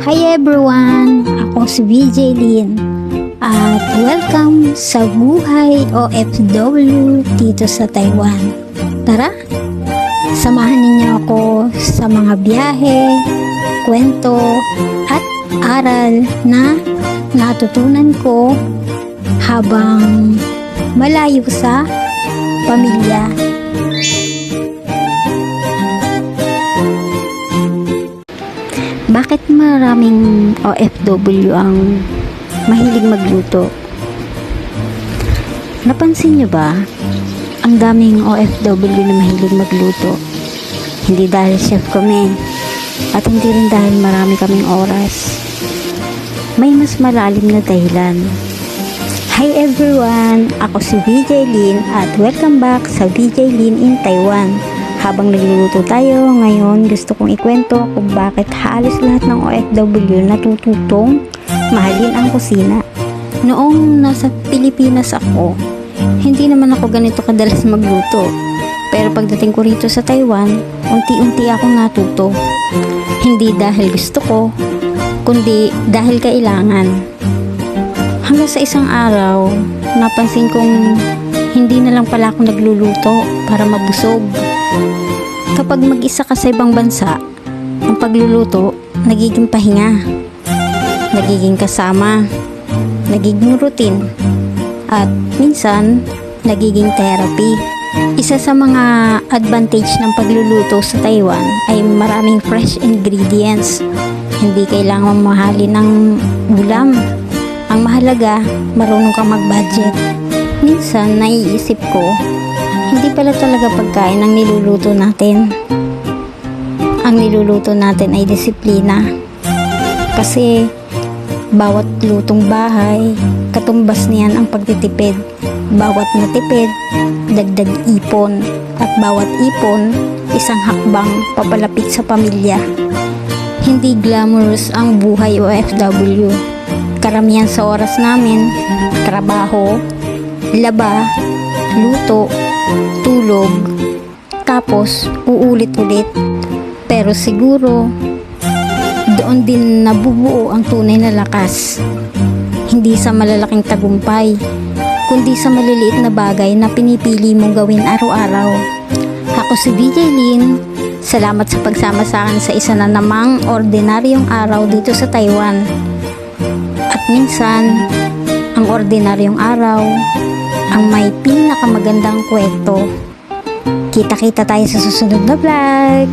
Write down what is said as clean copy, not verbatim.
Hi everyone! Ako si VJ Lin at welcome sa buhay OFW dito sa Taiwan. Tara, samahan ninyo ako sa mga biyahe, kwento at aral na natutunan ko habang malayo sa pamilya. Bakit maraming OFW ang mahilig magluto? Napansin nyo ba? Ang daming OFW na mahilig magluto. Hindi dahil chef kami at hindi rin dahil marami kaming oras. May mas malalim na dahilan. Hi everyone! Ako si VJ Lin at welcome back sa VJ Lin in Taiwan. Habang nagluluto tayo, ngayon gusto kong ikwento kung bakit halos lahat ng OFW natututong mahalin ang kusina. Noong nasa Pilipinas ako, hindi naman ako ganito kadalas magluto. Pero pagdating ko rito sa Taiwan, unti-unti akong natuto. Hindi dahil gusto ko, kundi dahil kailangan. Hanggang sa isang araw, napansin kong hindi na lang pala ako nagluluto para mabusog. Kapag mag-isa ka sa ibang bansa, ang pagluluto nagiging pahinga, nagiging kasama, nagiging routine, at minsan nagiging therapy. Isa sa mga advantage ng pagluluto sa Taiwan ay maraming fresh ingredients. Hindi kailangan mahalin ng ulam. Ang mahalaga, marunong kang mag-budget. Minsan naiisip ko, hindi pala talaga pagkain ang niluluto natin. Ang niluluto natin ay disiplina. Kasi bawat lutong bahay, katumbas niyan ang pagtitipid. Bawat natipid, dagdag ipon. At bawat ipon, isang hakbang papalapit sa pamilya. Hindi glamorous ang buhay OFW. Karamihan sa oras namin, trabaho, laba, luto, tulog, tapos uulit-ulit. Pero siguro doon din nabubuo ang tunay na lakas. Hindi sa malalaking tagumpay, kundi sa maliliit na bagay na pinipili mong gawin araw-araw. Ako si VJ Lin. Salamat sa pagsama sa akin sa isa na namang ordinaryong araw dito sa Taiwan. At minsan, ang ordinaryong araw ang may pinakamagandang kwento. Kita-kita tayo sa susunod na vlog.